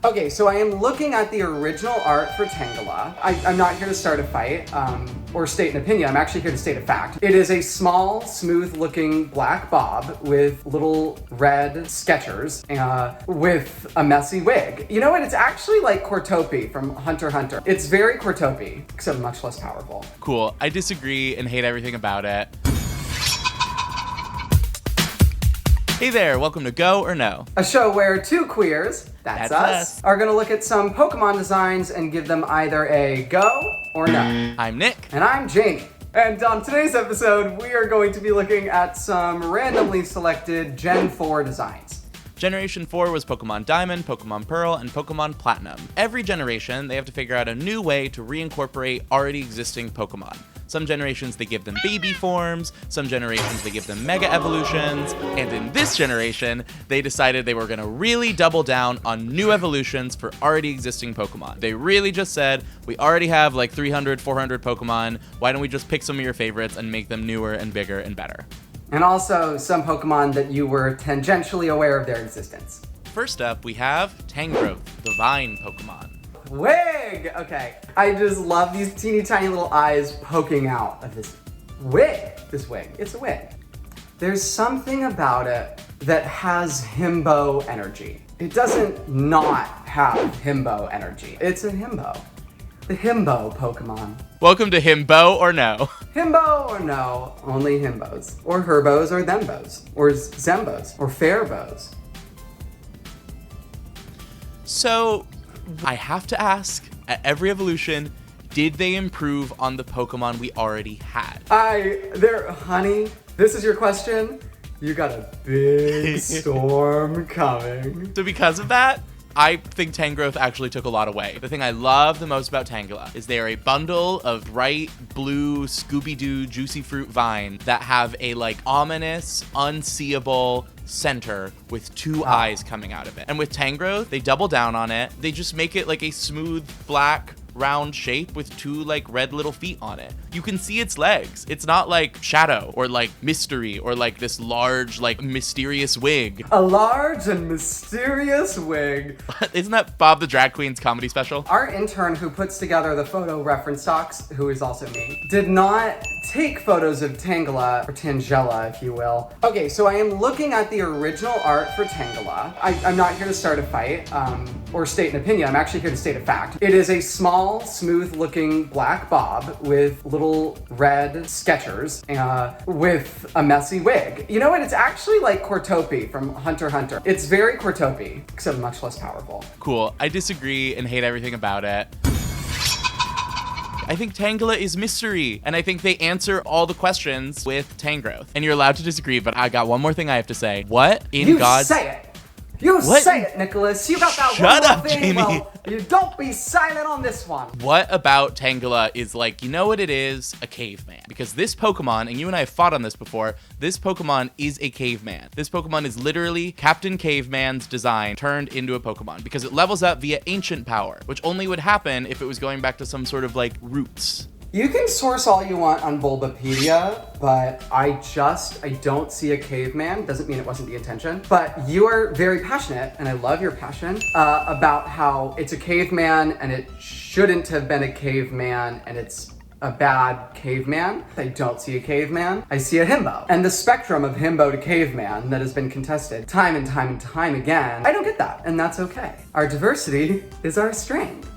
Okay, so I am looking at the original art for Tangela. I'm not here to start a fight or state an opinion. I'm actually here to state a fact. It is a small, smooth-looking black bob with little red Skechers with a messy wig. You know what? It's actually like Cortopi from Hunter x Hunter. It's very Cortopi, except much less powerful. Cool. I disagree and hate everything about it. Hey there, welcome to Go or No, A show where two queers, that's us, are gonna look at some Pokemon designs and give them either a go or no. I'm Nick. And I'm Jamie. And on today's episode, we are going to be looking at some randomly selected Gen 4 designs. Generation 4 was Pokemon Diamond, Pokemon Pearl, and Pokemon Platinum. Every generation, they have to figure out a new way to reincorporate already existing Pokemon. Some generations, they give them baby forms, some generations, they give them mega evolutions, and in this generation, they decided they were gonna really double down on new evolutions for already existing Pokemon. They really just said, we already have like 300, 400 Pokemon, why don't we just pick some of your favorites and make them newer and bigger and better? And also some Pokemon that you were tangentially aware of their existence. First up, we have Tangrowth, the Vine Pokemon. Wig! Okay. I just love these teeny tiny little eyes poking out of this wig. It's a wig. There's something about it that has himbo energy. It doesn't not have himbo energy. It's a himbo. The himbo Pokemon. Welcome to Himbo or No. Himbo or no, only himbos. Or herbos or thembos. Or zembos. Or fairbos. So, I have to ask, at every evolution, did they improve on the Pokemon we already had? Honey, this is your question? You got a big storm coming. So because of that, I think Tangrowth actually took a lot away. The thing I love the most about Tangela is they are a bundle of bright blue Scooby-Doo juicy fruit vine that have a like ominous, unseeable center with two eyes coming out of it. And with Tangrowth, they double down on it. They just make it like a smooth, black, round shape with two like red little feet on it. You can see its legs. It's not like Shadow or like Mystery or like this large like mysterious wig. A large and mysterious wig. Isn't that Bob the Drag Queen's comedy special? Our intern who puts together the photo reference docs, who is also me, did not take photos of Tangela, or Tangela, if you will. Okay, so I am looking at the original art for Tangela. I'm not here to start a fight or state an opinion. I'm actually here to state a fact. It is a small, smooth-looking black bob with little red Skechers with a messy wig. You know what? It's actually like Cortopi from Hunter x Hunter. It's very Cortopi, except much less powerful. Cool. I disagree and hate everything about it. I think Tangela is mystery, and I think they answer all the questions with Tangrowth. And you're allowed to disagree, but I got one more thing I have to say. What in God's... You say it! You What? say it, Nicholas! You got that Shut one up, more thing. Jamie. Well, you don't be silent on this one! What about Tangela is like, you know what it is? A caveman. Because this Pokemon, and you and I have fought on this before, this Pokemon is a caveman. This Pokemon is literally Captain Caveman's design turned into a Pokemon because it levels up via ancient power, which only would happen if it was going back to some sort of like roots. You can source all you want on Bulbapedia, but I don't see a caveman. Doesn't mean it wasn't the intention. But you are very passionate, and I love your passion, about how it's a caveman and it shouldn't have been a caveman and it's a bad caveman. I don't see a caveman. I see a himbo. And the spectrum of himbo to caveman that has been contested time and time and time again, I don't get that, and that's okay. Our diversity is our strength.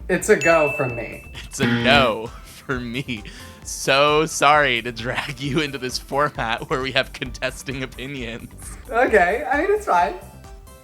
It's a go from me. It's a no for me. So sorry to drag you into this format where we have contesting opinions. Okay, I mean, it's fine.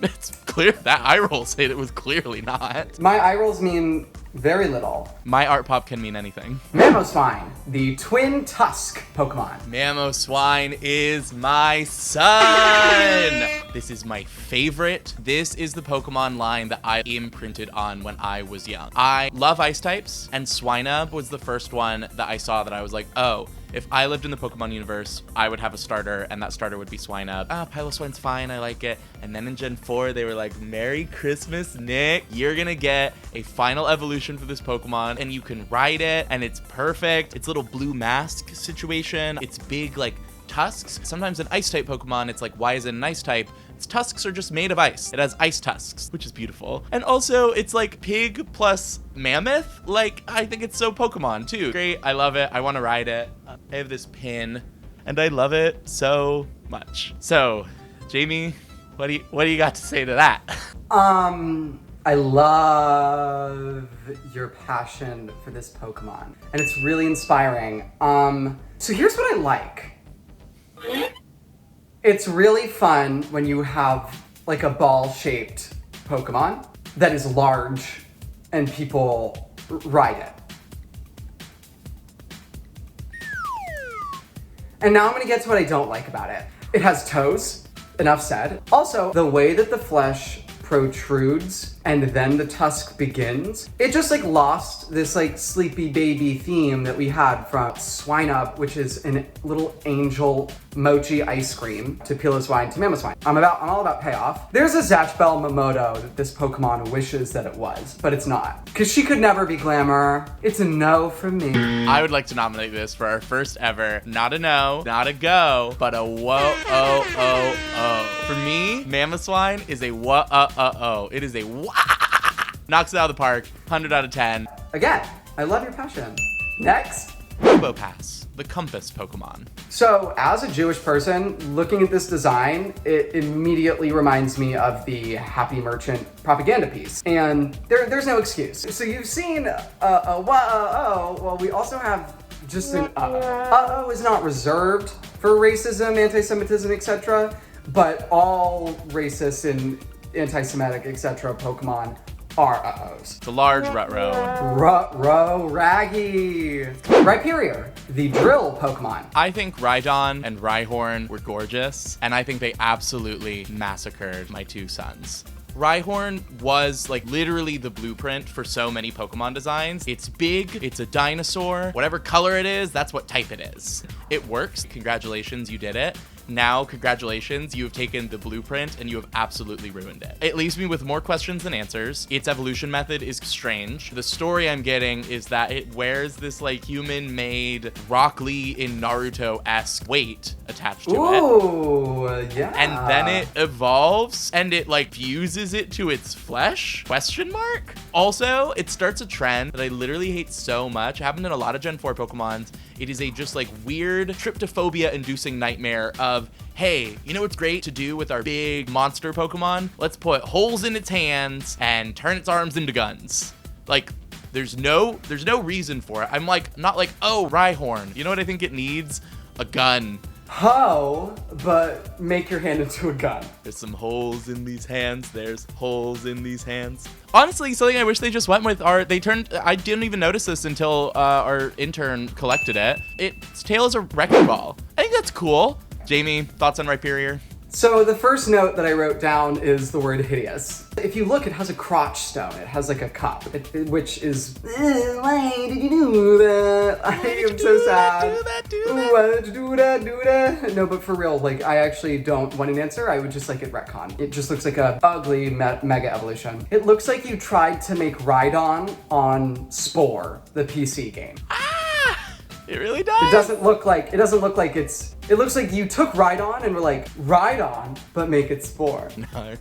It's clear that eye roll said it was clearly not. My eye rolls mean very little. My art pop can mean anything. Mamoswine, the twin tusk Pokemon. Mamoswine is my son! This is my favorite. This is the Pokemon line that I imprinted on when I was young. I love ice types, and Swinub was the first one that I saw that I was like, oh, if I lived in the Pokemon universe, I would have a starter, and that starter would be Swinub. Piloswine's fine, I like it. And then in Gen 4, they were like, Merry Christmas, Nick. You're gonna get a final evolution for this Pokemon, and you can ride it, and it's perfect. It's a little blue mask situation. It's big, like, tusks. Sometimes an ice type Pokemon, it's like, why is it an ice type? Its tusks are just made of ice. It has ice tusks, which is beautiful. And also, it's like pig plus mammoth. Like, I think it's so Pokemon too. Great, I love it. I want to ride it. I have this pin, and I love it so much. So, Jamie, what do you got to say to that? I love your passion for this Pokemon, and it's really inspiring. So here's what I like. It's really fun when you have like a ball-shaped Pokemon that is large and people ride it. And now I'm gonna get to what I don't like about it. It has toes, enough said. Also, the way that the flesh protrudes and then the tusk begins, it just like lost this like sleepy baby theme that we had from Swinub, which is a little angel mochi ice cream to Piloswine to Mamoswine. I'm all about payoff. There's a Zatch Bell Momodo that this Pokemon wishes that it was, but it's not. Because she could never be Glamour. It's a no from me. I would like to nominate this for our first ever, not a no, not a go, but a whoa-oh-oh-oh. For me, Mamoswine is a whoa-oh-oh. It is a wah. Knocks it out of the park, 100 out of 10. Again, I love your passion. Next. Probopass, the compass Pokemon. So, as a Jewish person, looking at this design, it immediately reminds me of the Happy Merchant propaganda piece. And there's no excuse. So you've seen well, we also have just an uh-oh is not reserved for racism, anti-Semitism, etc. But all racist and anti-Semitic, etc. Pokemon are uh-ohs. It's a large Rutro. Raggy. Rhyperior, the drill Pokemon. I think Rhydon and Rhyhorn were gorgeous, and I think they absolutely massacred my two sons. Rhyhorn was like literally the blueprint for so many Pokemon designs. It's big, it's a dinosaur, whatever color it is, that's what type it is. It works. Congratulations, you did it. Now, congratulations, you have taken the blueprint and you have absolutely ruined it. It leaves me with more questions than answers. Its evolution method is strange. The story I'm getting is that it wears this like human-made Rock Lee in Naruto-esque weight attached to it. Ooh, yeah. And then it evolves and it like fuses it to its flesh? Question mark? Also, it starts a trend that I literally hate so much. It happened in a lot of Gen 4 Pokemons. It is a just like weird tryptophobia-inducing nightmare of, hey, you know what's great to do with our big monster Pokemon? Let's put holes in its hands and turn its arms into guns. Like, there's no reason for it. I'm like, not like, oh, Rhyhorn. You know what I think it needs? A gun. Ho, but make your hand into a gun. There's some holes in these hands. There's holes in these hands. Honestly, something I wish they just went with I didn't even notice this until our intern collected it. Its tail is a wrecking ball. I think that's cool. Jamie, thoughts on Rhyperior? So the first note that I wrote down is the word hideous. If you look, it has a crotch stone. It has like a cup, which is, why did you do that? I am so sad. Why did you do that? No, but for real, like I actually don't want an answer. I would just like it retcon. It just looks like a ugly mega evolution. It looks like you tried to make Rhydon on Spore, the PC game. It really does. It doesn't look like it's. It looks like you took Rhydon and were like, Rhydon, but make it Spore. No,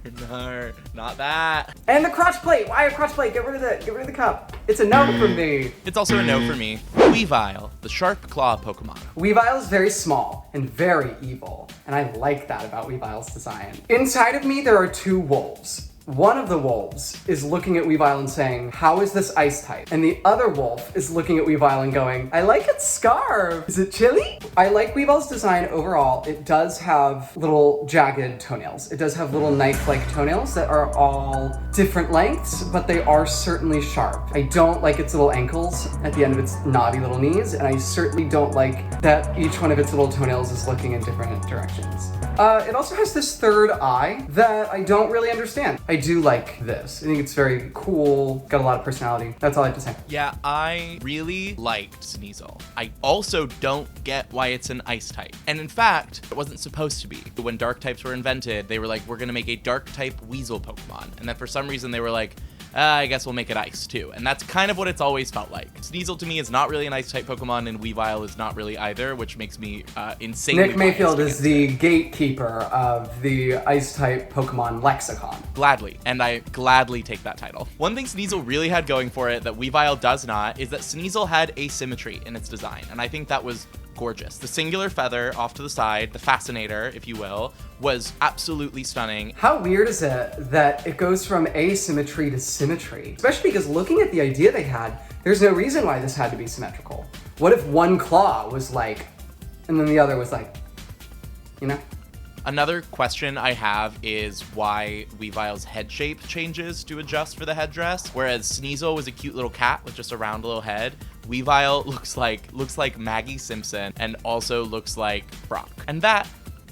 not that. And the crotch plate. Why a crotch plate? Get rid of the cup. It's a no from me. It's also a no for me. Weavile, the sharp claw Pokemon. Weavile is very small and very evil, and I like that about Weavile's design. Inside of me, there are two wolves. One of the wolves is looking at Weavile and saying, how is this ice type? And the other wolf is looking at Weavile and going, I like its scarf. Is it chilly? I like Weavile's design overall. It does have little jagged toenails. It does have little knife-like toenails that are all different lengths, but they are certainly sharp. I don't like its little ankles at the end of its knobby little knees, and I certainly don't like that each one of its little toenails is looking in different directions. It also has this third eye that I don't really understand. I do like this. I think it's very cool, got a lot of personality. That's all I have to say. Yeah, I really liked Sneasel. I also don't get why it's an ice type. And in fact, it wasn't supposed to be. When dark types were invented, they were like, we're gonna make a dark type weasel Pokemon. And then for some reason they were like, I guess we'll make it ice too. And that's kind of what it's always felt like. Sneasel to me is not really an ice type Pokemon, and Weavile is not really either, which makes me insanely Nick Mayfield biased is the gatekeeper of the ice type Pokemon lexicon. Gladly, and I gladly take that title. One thing Sneasel really had going for it that Weavile does not is that Sneasel had asymmetry in its design, and I think that was gorgeous. The singular feather off to the side, the fascinator, if you will, was absolutely stunning. How weird is it that it goes from asymmetry to symmetry? Especially because looking at the idea they had, there's no reason why this had to be symmetrical. What if one claw was like, and then the other was like, you know? Another question I have is why Weavile's head shape changes to adjust for the headdress, whereas Sneasel was a cute little cat with just a round little head. Weavile looks like Maggie Simpson and also looks like Brock. And that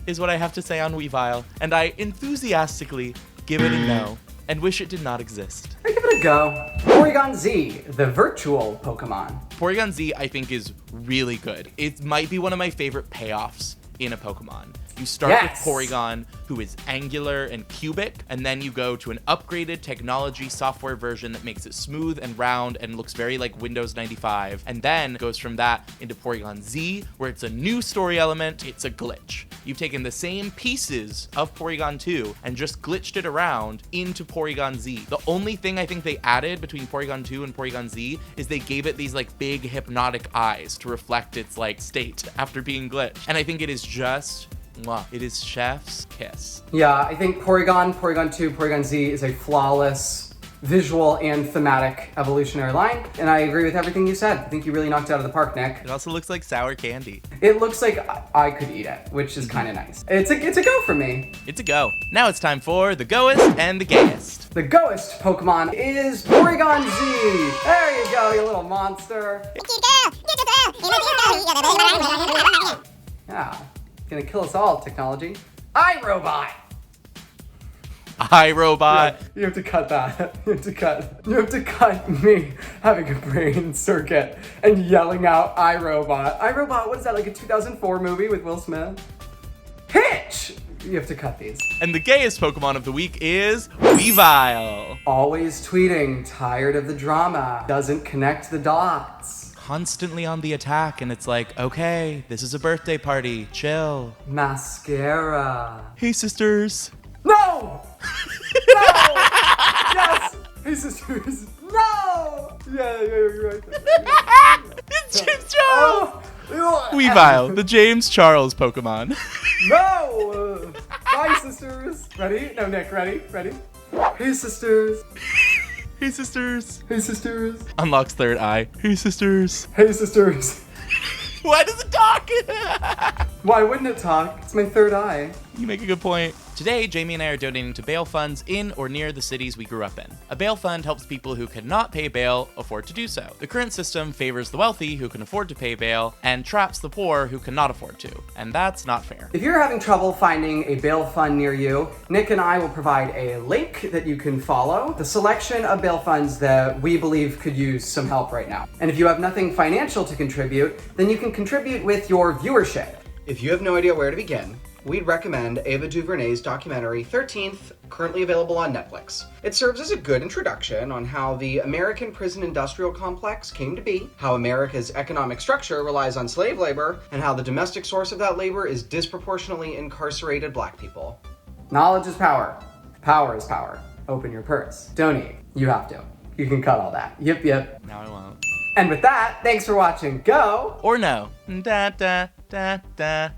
is what I have to say on Weavile, and I enthusiastically give it a no and wish it did not exist. I give it a go. Porygon Z, the virtual Pokemon. Porygon Z, I think, is really good. It might be one of my favorite payoffs in a Pokemon. You start Yes. with Porygon, who is angular and cubic, and then you go to an upgraded technology software version that makes it smooth and round and looks very like Windows 95, and then goes from that into Porygon Z, where it's a new story element, it's a glitch. You've taken the same pieces of Porygon 2 and just glitched it around into Porygon Z. The only thing I think they added between Porygon 2 and Porygon Z is they gave it these like big hypnotic eyes to reflect its like state after being glitched. And I think it is just mwah. It is chef's kiss. Yeah, I think Porygon 2, Porygon Z is a flawless visual and thematic evolutionary line, and I agree with everything you said. I think you really knocked it out of the park, Nick. It also looks like sour candy. It looks like I could eat it, which is kind of nice. It's a go for me. It's a go. Now it's time for the goest and the gayest. The goest Pokemon is Porygon Z. There you go, you little monster. Yeah, gonna kill us all, technology. iRobot. iRobot. You have to cut that. You have to cut me having a brain circuit and yelling out iRobot. iRobot, what is that, like a 2004 movie with Will Smith? Hitch! You have to cut these. And the gayest Pokemon of the week is Weavile. Always tweeting, tired of the drama, doesn't connect the dots. Constantly on the attack, and it's like, okay, this is a birthday party, chill. Mascara. Hey, sisters. No! No! Yes! Hey, sisters. No! Yeah, you're right. It's James Charles. Oh, Weavile, the James Charles Pokemon. No! Bye, sisters. Ready? No, Nick, ready? Hey, sisters. Hey, sisters. Hey, sisters. Unlocks third eye. Hey, sisters. Hey, sisters. Why does it talk? Why wouldn't it talk? It's my third eye. You make a good point. Today, Jamie and I are donating to bail funds in or near the cities we grew up in. A bail fund helps people who cannot pay bail afford to do so. The current system favors the wealthy who can afford to pay bail and traps the poor who cannot afford to. And that's not fair. If you're having trouble finding a bail fund near you, Nick and I will provide a link that you can follow, the selection of bail funds that we believe could use some help right now. And if you have nothing financial to contribute, then you can contribute with your viewership. If you have no idea where to begin, we'd recommend Ava DuVernay's documentary 13th, currently available on Netflix. It serves as a good introduction on how the American prison industrial complex came to be, how America's economic structure relies on slave labor, and how the domestic source of that labor is disproportionately incarcerated Black people. Knowledge is power. Power is power. Open your purse. Donate. You have to. You can cut all that. Yep. Now I won't. And with that, thanks for watching. Go! Or no. Da da da da.